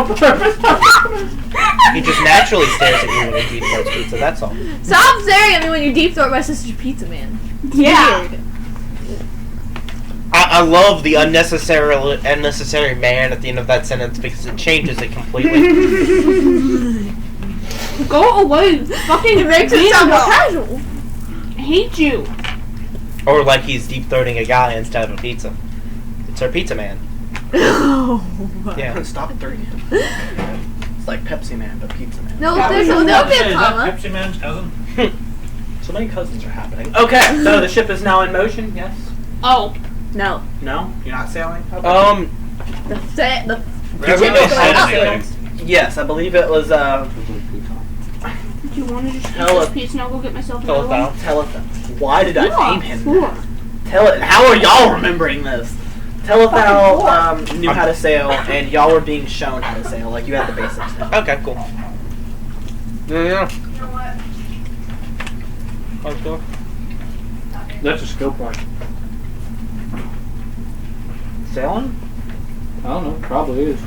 no purpose. He just naturally stares at you when he deep throats pizza, that's all. Stop staring at me when you deep throat my sister's pizza, man. Yeah. Weird. I love the unnecessary man at the end of that sentence because it changes it completely. Go away. Fucking It makes it sound more casual. I hate you. Or like he's deep throating a guy instead of a pizza. It's our pizza man. Yeah. Stop dirty. It's like Pepsi Man, but Pizza Man. No, Yeah, there's is no be a that comma. Pepsi Man's cousin? So many cousins are happening. Okay, so the ship is now in motion, yes? Oh. No. No? You're not sailing? Okay. The ship is Really going said up. anything. Yes, I believe it was, Do you want to just eat this piece and I'll go get myself another one? Telethon. Why did I name him Four. that? How are y'all remembering this? Telethon knew how to sail, and y'all were being shown how to sail. Like, you had the basics down. Okay, cool. Yeah. You know what? Let's go. That's a skill point. Sailing? I don't know. Probably is.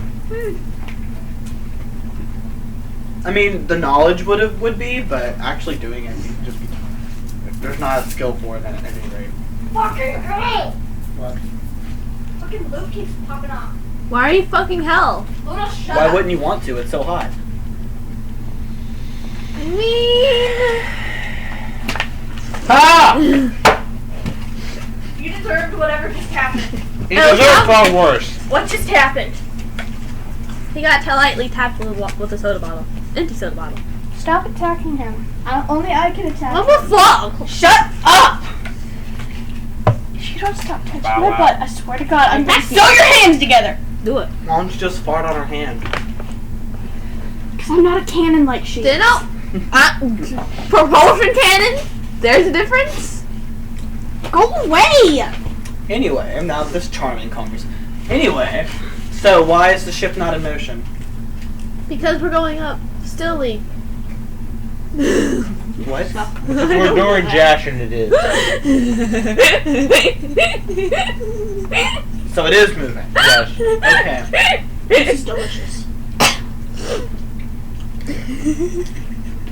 I mean, the knowledge would be, but actually doing it would just be tough. There's not a skill for it at any rate. Fucking hell! What? Fucking Luke keeps popping off. Why are you fucking hell? Luna, shut Why up. wouldn't you want to? It's so hot. I mean... Ha! You deserved whatever just happened. He deserves far worse. What just happened? He got lightly tapped with a soda bottle. Empty soda bottle. Stop attacking him. Only I can attack What him. the fuck? Shut up! If you don't stop touching Bow my wow. butt, I swear to God, I'm gonna Throw your hands together! Do it. Why don't you just fart on her hand? Because I'm not a cannon like she is. Propulsion cannon? There's a difference? Go away! Anyway, and now this charming conversation. Anyway, so why is the ship not in motion? Because we're going up stilly. What? We're doing Jash and it is. So it is moving. Yes. Okay. This is delicious.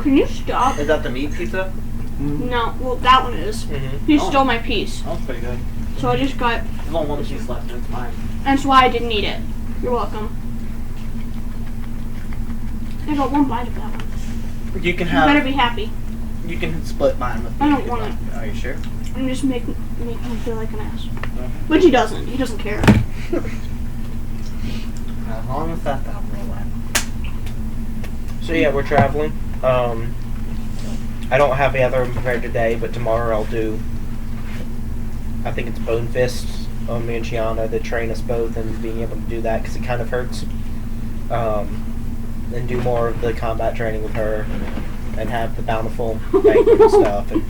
Can you stop? Is that the meat pizza? No, well, that one is. Mm-hmm. You Oh. stole my piece. Oh, that's pretty good. So I just got, There's only one piece left and it's mine. that's why I didn't eat it. You're welcome. I got one bite of that one. You can You better have. be happy. You can split mine with me. I don't if you'd want like. Are you sure? And just make him feel like an ass. Which he doesn't. He doesn't care. As long as that's that real life. So yeah, we're traveling. I don't have any other prepared today, but tomorrow I'll do. I think it's Bone Fist on me and Shiana to train us both and being able to do that because it kind of hurts. And do more of the combat training with her and have the bountiful banquet and stuff and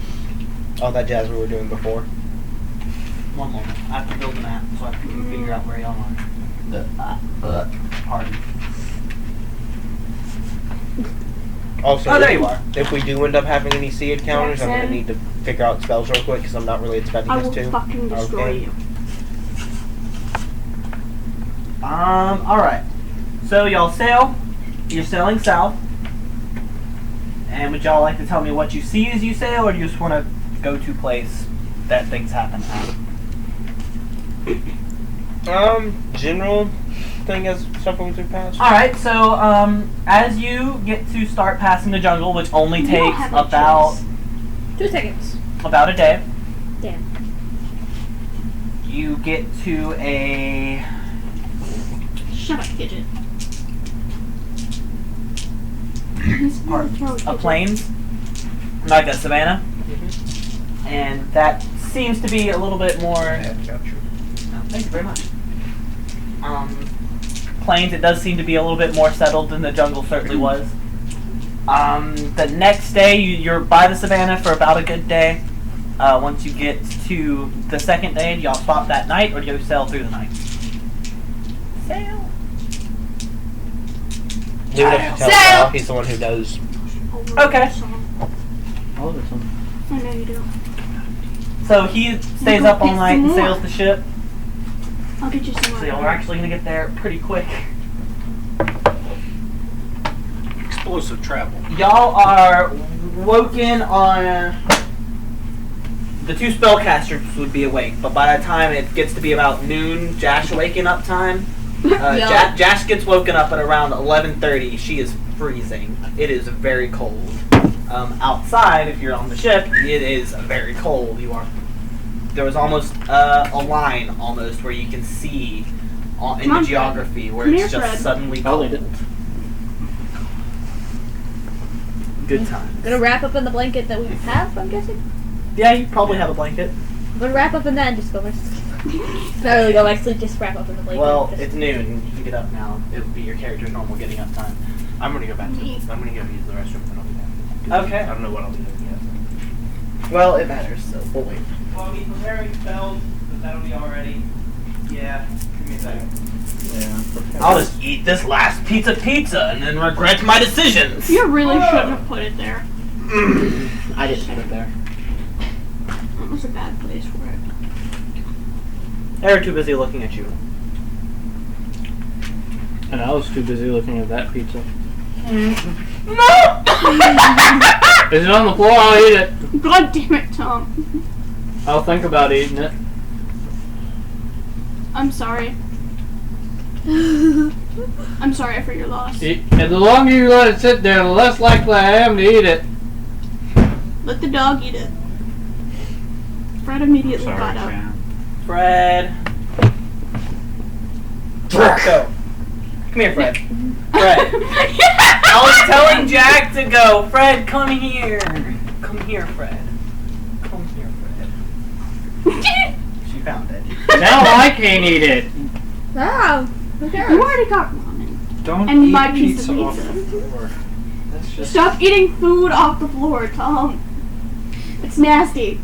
all that jazz we were doing before. One moment. I have to build a map so I can figure out where y'all are. The party. Also, Oh, there you are. if we do end up having any sea encounters, I'm going to Jackson. need to figure out spells real quick because I'm not really expecting I us will to. fucking destroy Okay. you. Alright. So y'all sail. You're sailing south. And would y'all like to tell me what you see as you sail, or do you just want to go to place that things happen at? General thing as stuff going through past. Alright, so as you get to start passing the jungle, which only You don't takes have a about choice. 2 seconds. about a day, Damn. you get to a Shut up, Gidget. part, a plains, like a savanna, and that seems to be a little bit more. Thank you very much. Plains, it does seem to be a little bit more settled than the jungle certainly was. The next day, you're by the savannah for about a good day. Once you get to the second day, do y'all stop that night, or do you sail through the night? Sail. He would have to tell Sail! Ralph, he's the one who knows. Okay. I know you do. So he stays go up all get night some and more. sails the ship. I'll get you some So y'all are actually going to get there pretty quick. hours of travel. Y'all are woken on. The two spellcasters would be awake, but by the time it gets to be about noon, Jash waking up time, Jash gets woken up at around 11:30. She is freezing. It is very cold. Outside, if you're on the ship, it is very cold. There was almost a line almost where you can see in the geography where it's just suddenly cold. Good time. Gonna wrap up in the blanket that we have, I'm guessing? Yeah, you probably have a blanket. I'm gonna wrap up in that and just go back to sleep. Not really go back to sleep, just wrap up in the blanket. Well, Just- it's noon. You can get up now. It'll be your character's normal getting up time. I'm gonna go back to. I'm gonna go use the restroom and I'll be back. Okay. I don't know what I'll be doing yet. Well, it matters, so we'll wait. Well, I mean, preparing spells, but that'll be already. Yeah, give me a second. Yeah. I'll just eat this last pizza and then regret my decisions. You really shouldn't have put it there. I didn't put it there. That was a bad place for it. They were too busy looking at you. And I was too busy looking at that pizza. No! Is it on the floor? I'll eat it. God damn it, Tom. I'll think about eating it. I'm sorry. I'm sorry for your loss. And the longer you let it sit there, the less likely I am to eat it. Let the dog eat it. Fred immediately got up. Fred. Go. Come here, Fred. Fred. I was telling Jack to go. Fred, come here. Come here, Fred. Come here, Fred. She found it. Now I can't eat it. Oh, who You cares? already got ramen. Don't And eat my piece pizza of off pizza. the floor. That's just Stop eating food off the floor, Tom. It's nasty.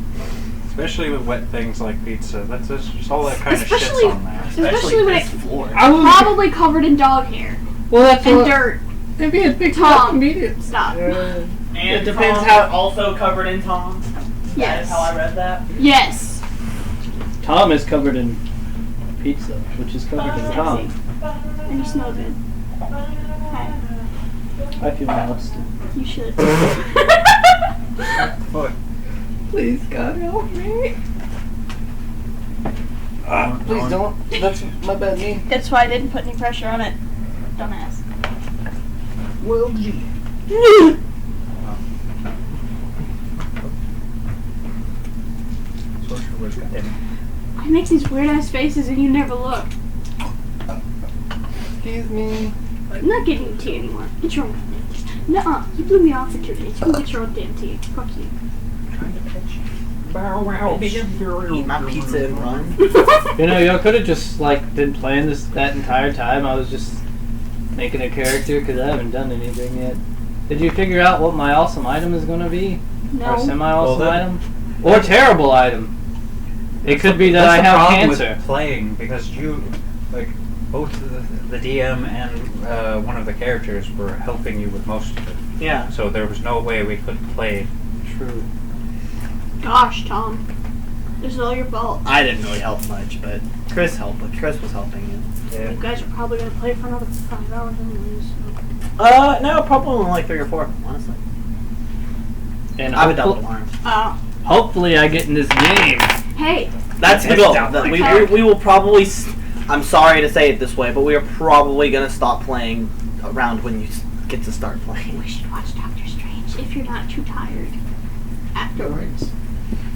Especially with wet things like pizza. That's just all that kind of Especially- shit's on there. Especially when this it's floor. probably covered in dog hair well, that's and what, dirt. Maybe it's big Tom. convenience. Stop. And It depends Tom how- is also covered in Tom. That Yes. is how I read that. Yes. Tom is covered in pizza, which is covered in Tom. Sexy. And you smell good. Hi. I feel molested. You should. What? Please, God, help me. Please don't. That's my bad knee. That's why I didn't put any pressure on it. Dumbass. Well, gee. He makes these weird ass faces and you never look. Excuse me. I'm not getting you tea anymore. Get your own goddamn tea. Nuh-uh. You blew me off for 2 days. You can get your own damn tea. Fuck you. Eat my pizza and run. You know, y'all could have just been playing this that entire time. I was just making a character because I haven't done anything yet. Did you figure out what my awesome item is going to be? No. Or semi-awesome Well, item? Or terrible item? It could be that I That's the have problem cancer. with playing because you, both the DM and one of the characters were helping you with most of it. Yeah. So there was no way we could play. True. Gosh, Tom. This is all your fault. I didn't really help much, but Chris helped. Chris was helping you. Yeah. You guys are probably going to play for another 5 hours anyways. So. No, probably only like 3 or 4, honestly. And I would double hopefully, alarm. hopefully I get in this game. Hey. That's the goal. Double That alarm. we will probably. I'm sorry to say it this way, but we are probably gonna stop playing around when you get to start playing. We should watch Doctor Strange if you're not too tired afterwards.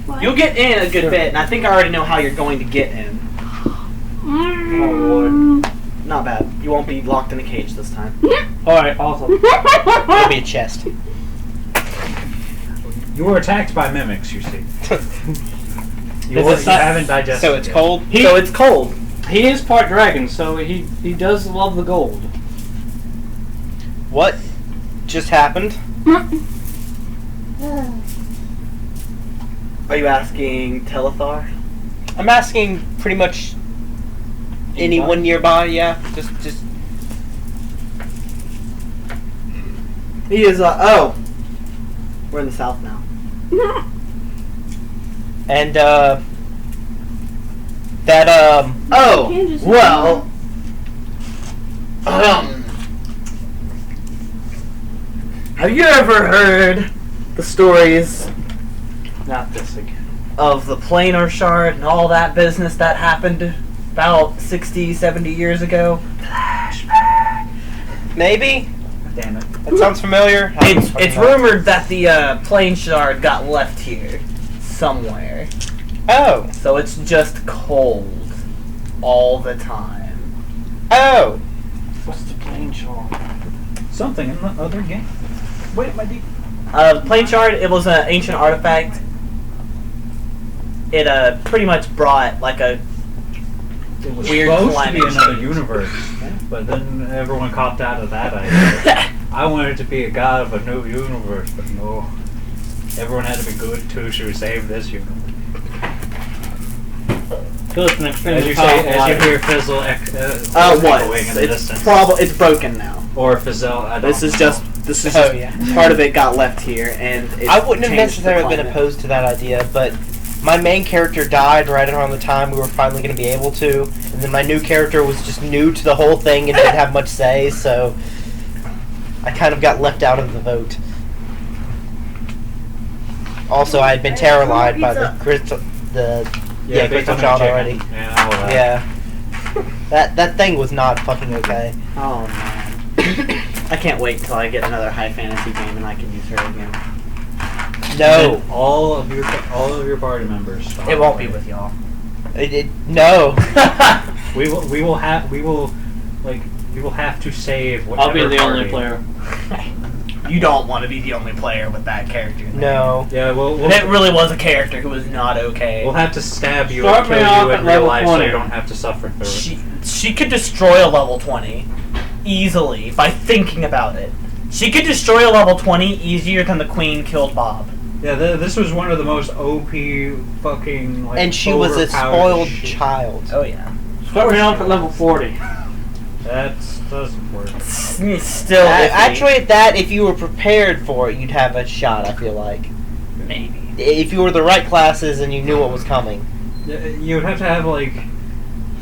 What? You'll get in a good bit, and I think I already know how you're going to get in. Not bad. You won't be locked in a cage this time. Alright, awesome. It'll be a chest. You were attacked by mimics, you see. You Is it haven't digested So it's yet. cold. So it's cold. He is part dragon, so he does love the gold. What just happened? Are you asking Telethar? I'm asking pretty much anyone nearby. Yeah, just. He is. Oh, we're in the south now. And Oh, Kansas is well. Have you ever heard the stories Not this again. of the planar shard and all that business that happened about 60, 70 years ago? Maybe? Damn it. That sounds familiar. It's rumored that the plane shard got left here somewhere. Oh. So it's just cold all the time. Oh. What's the plane shard? Something in the other game. Wait, my deep. Plane shard, it was an ancient artifact. It pretty much brought like a It was weird supposed to climate be another change. universe, but then everyone copped out of that idea. I wanted to be a god of a new universe, but no. Everyone had to be good too to save this universe. So it's an As extremely you powerful say, as you item. hear fizzle echoing in the It's distance, it's broken now. or fizzle. I don't This is know. just Oh, yeah. part of it got left here, and it I wouldn't have changed the necessarily been climate. opposed to that idea, but my main character died right around the time we were finally going to be able to, and then my new character was just new to the whole thing and didn't have much say, so I kind of got left out of the vote. Also, I had been terrorized by the crystal Big shot Chicken. already. Yeah, all that. Yeah. That thing was not fucking okay. Oh man, I can't wait until I get another high fantasy game and I can use her again. No. And then all of your party members. Stop It won't be playing. with y'all. No. We will have to save. I'll be whatever the only party. player. You don't want to be the only player with that character. No. Yeah, we'll It really was a character who was not okay. we'll have to stab you Start and me kill off you at in real level life, so 20. you don't have to suffer through it. She could destroy a level 20 easily by thinking about it. She could destroy a level 20 easier than the Queen killed Bob. Yeah, this was one of the most OP fucking like. And she was a overpowered spoiled shit. child. Oh yeah. Start me off at level 40. That doesn't work. Still, Actually, at that, if you were prepared for it, you'd have a shot, I feel like. maybe. If you were the right classes and you knew what was coming. You'd have to have like,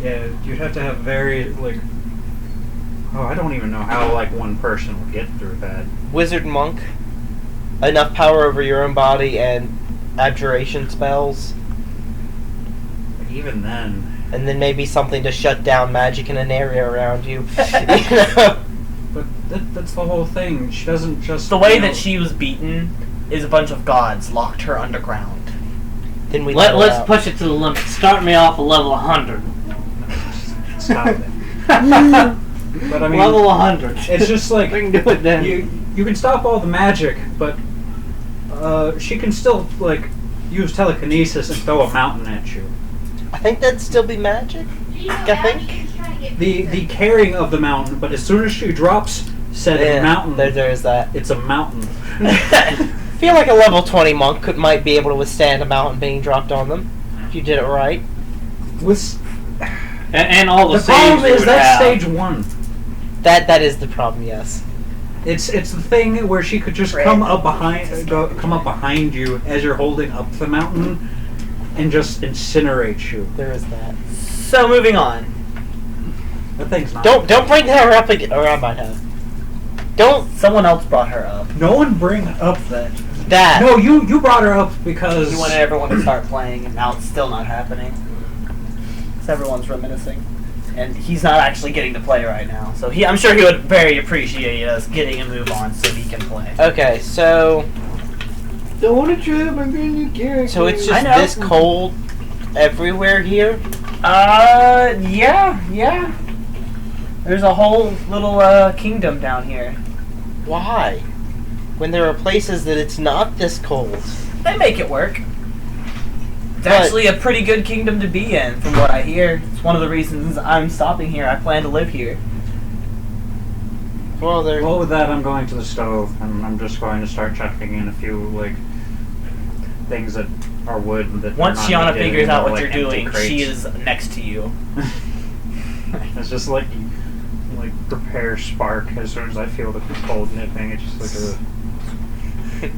you'd have to have very like. Oh, I don't even know how like one person would get through that. Wizard monk. Enough power over your own body and abjuration spells. But even then. And then maybe something to shut down magic in an area around you. You know? But that's the whole thing. She doesn't just. The way you know, that she was beaten is a bunch of gods locked her underground. Then we let her Let's out. push it to the limit. Start me off at level 100. Stop it. But I mean, level 100. it's just like We can do it then. you can stop all the magic, but she can still like use telekinesis and throw a mountain at you. I think that'd still be magic. I think. The carrying of the mountain, but as soon as she drops said mountain, There's that. it's a mountain. I feel like a level 20 monk might be able to withstand a mountain being dropped on them. If you did it right. With And all the the problem saves is you would that's have. stage 1. That is the problem, yes. It's the thing where she could just come up behind you as you're holding up the mountain, and just incinerate you. There is that. So moving on. That thing's not. Don't bring her up again. Or I might have. Don't. Someone else brought her up. No one bring up that. That. No, you brought her up because He wanted everyone to start playing, and now it's still not happening. So everyone's reminiscing. And he's not actually getting to play right now. So I'm sure he would very appreciate us getting a move on so he can play. Okay, so Don't want to try my new character. so it's I just know. this cold everywhere here. Yeah. There's a whole little kingdom down here. Why? When there are places that it's not this cold. They make it work. It's But- actually a pretty good kingdom to be in, from what I hear. It's one of the reasons I'm stopping here. I plan to live here. Well, there. Well, with that, I'm going to the stove, and I'm just going to start chucking in a few like things that are wood that. Once are not Shiana needed, figures out or, what like, you're empty doing, crates. she is next to you. It's just like you prepare spark as soon as I feel the cold nipping. It's just like a.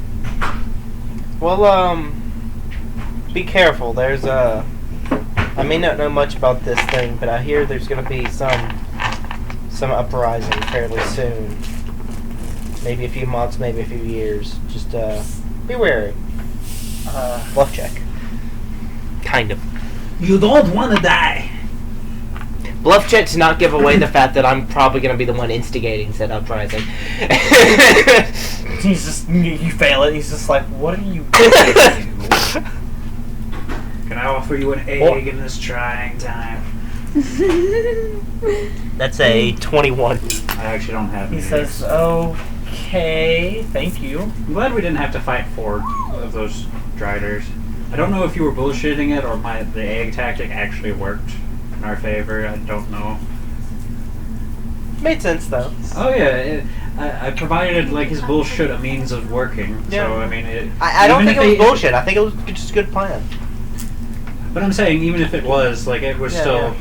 Well, be careful. There's I may not know much about this thing, but I hear there's gonna be some uprising fairly soon. Maybe a few months, maybe a few years. Just be wary. Bluff check. Kind of. You don't want to die. Bluff check to not give away the fact that I'm probably going to be the one instigating said uprising. He's just, you fail it, he's just like, what are you doing? Can I offer you an egg in this trying time? That's a 21. I actually don't have He any. says, okay, thank you. I'm glad we didn't have to fight 4 of those Driders. I don't know if you were bullshitting it or the egg tactic actually worked in our favor. I don't know. Made sense though. Oh yeah, I provided like his bullshit a means of working. Yeah. So I mean, I don't even think if it was bullshit. I think it was just a good plan. But I'm saying even if it was, like it was Yeah, still,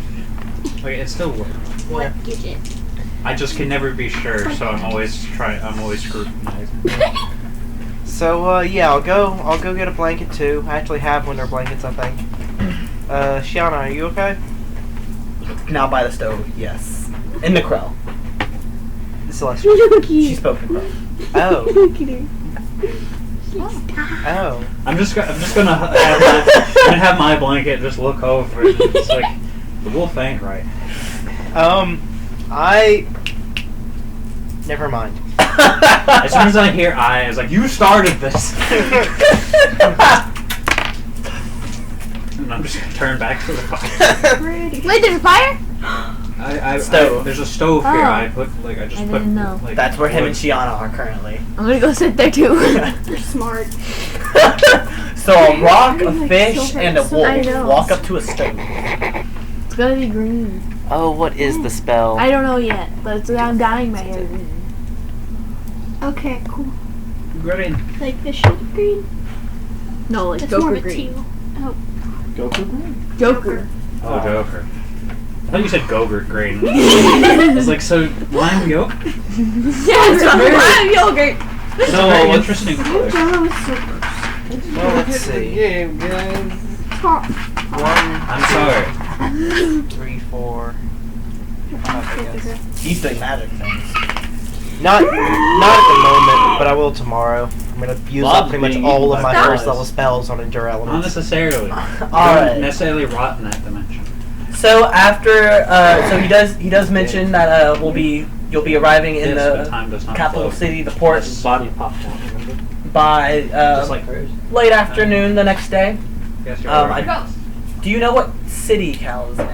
like it still worked. What gadget? I just can never be sure, so I'm always scrutinizing. So yeah, I'll go get a blanket too. I actually have winter blankets, I think. Shiana, are you okay? Now by the stove, yes. In the crow. Celestial. She spoke in crow. Oh. Kidding. Oh. I'm just gonna have my blanket just look over it. It's like the wolf ain't right. Never mind. As soon as I hear I was like, you started this. And I'm just gonna turn back to the fire. Pretty. Wait, there's a fire? Stove. There's a stove here. Oh. I just I put didn't know. like That's where him wood. and Shiana are currently. I'm gonna go sit there too. You're smart. So a rock, a Like fish, silver. and a I know. wolf walk up to a stove. It's gonna be green. Oh, what is the spell? I don't know yet, but I'm dyeing my hair green. Okay, cool. Green. Like the shade of green. No, like That's more Joker of a green. teal. Oh, Goku green? Joker. Oh, Joker. I thought you said Gogurt green. I was like, so lime yolk? Yeah, it's lime yogurt. So very interesting. I'm jealous so gross. Well, let's see. Game, guys. Top. 1, I'm sorry. 3, 4. He's doing magic things. Not at the moment, but I will tomorrow. I'm gonna use up Bob's pretty much being all of eaten my by first flies. level spells on Endure Not Elements. necessarily. Alright. Necessarily rot in that dimension. So after, so he does mention that you'll be arriving in Yes, but the time does not capital flow. city, the port, His body popped out, remember? by Just like hers. late afternoon the next day. Yes, you're I- right. Do you know what city Cal is in?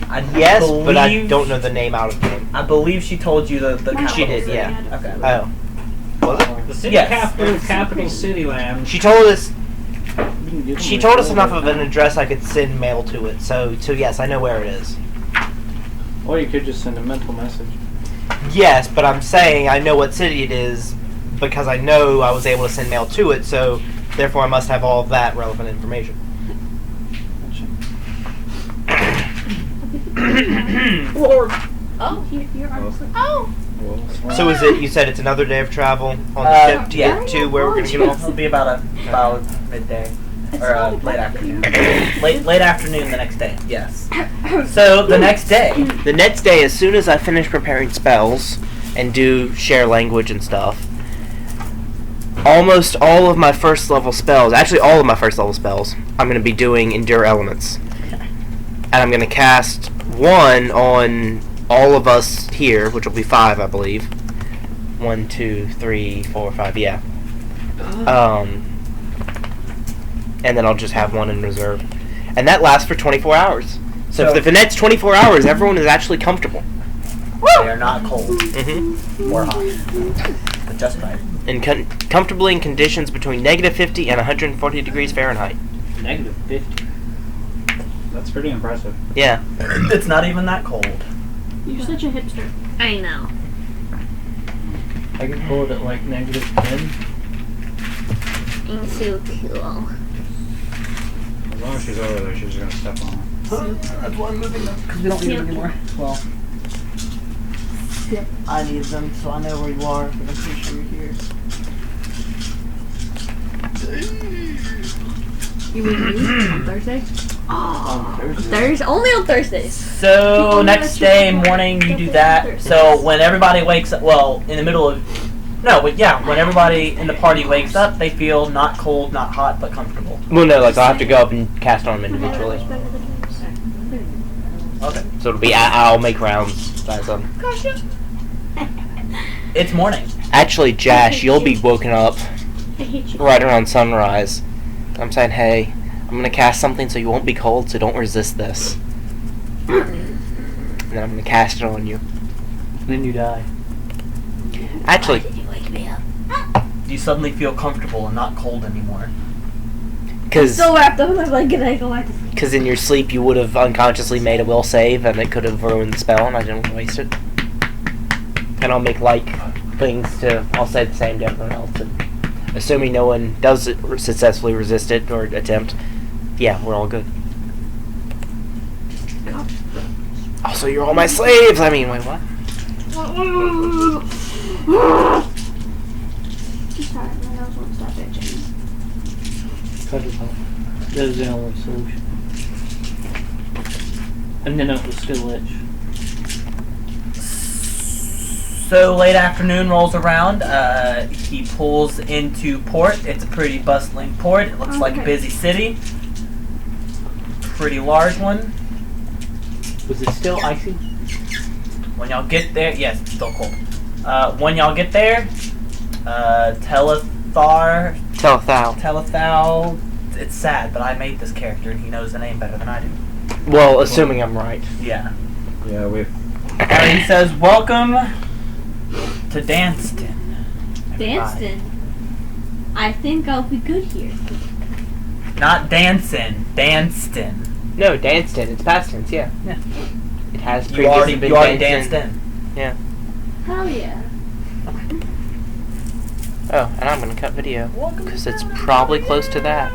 I Yes, but I believe- don't know the name out of game. I believe she told you the capital. She did, city. yeah. Okay. Oh. Was it? The city Yes. capital city land. She told us. She told us enough of an address I could send mail to it. So yes, I know where it is. Or you could just send a mental message. Yes, but I'm saying I know what city it is because I know I was able to send mail to it. So therefore, I must have all of that relevant information. Lord. Oh, you're honestly. Oh. So is it? You said it's another day of travel on the ship to yeah. get to where we're gonna get off. It'll be about midday It's or not a late bad afternoon. late afternoon the next day. Yes. So the next day. The next day, as soon as I finish preparing spells and do share language and stuff, almost all of my first level spells, actually all of my first level spells, I'm going to be doing Endure Elements. And I'm going to cast one on all of us here, which will be 5, I believe. 1, 2, 3, 4, 5, yeah. And then I'll just have one in reserve. And that lasts for 24 hours. So if the next 24 hours, everyone is actually comfortable. They are not cold Mm-hmm. or hot, but just right. And comfortably in conditions between -50 and 140 degrees Fahrenheit. Negative 50. That's pretty impressive. Yeah. It's not even that cold. You're such a hipster. I know. I can pull it at like negative 10. I'm so cool. As long as she's over there, she's gonna step on it. That's why I'm moving them because we don't need them anymore. Well, I need them, so I know where you are, but I'm pretty sure you're here. You mean me on Thursday? On Thursday. Thursday? Only on Thursdays. So next day morning you do that. So when everybody wakes up, well, in the middle of No, but yeah, when everybody in the party wakes up, they feel not cold, not hot, but comfortable. Well, no, like I'll have to go up and cast on them individually. Okay. So it'll be I'll make rounds by them. It's morning. Actually, Jash, you'll be woken up I hate you. right around sunrise. I'm saying, hey, I'm gonna cast something so you won't be cold, so don't resist this. And then I'm gonna cast it on you. Then you die. Actually, You suddenly feel comfortable and not cold anymore. because Still wrapped up in my blanket, I go like this. in your sleep you would have unconsciously made a will save, and it could have ruined the spell, and I didn't want to waste it. And I'll make like things to. I'll say the same to everyone else, and assuming no one does successfully resist it or attempt, yeah, we're all good. Also, you're all my slaves. I mean, wait, what? I'm sorry, my nose won't stop itching. Cut it off. That is the only solution. And then it will still itch. So late afternoon rolls around. He pulls into port. It's a pretty bustling port. It looks like a Okay. busy city. Pretty large one. Was it still icy? When y'all get there, yes, it's still cold. When y'all get there, Telethal. It's sad, but I made this character and he knows the name better than I do. Well, assuming I'm right. Yeah. Yeah, we. He says, "Welcome to Danston." Danston. I think I'll be good here. Not Danson, Danston. No, danced in. It's past tense. Yeah. Yeah. It has You already previously been danced danced in. Hell yeah. Oh, and I'm gonna cut video because it's probably close to that.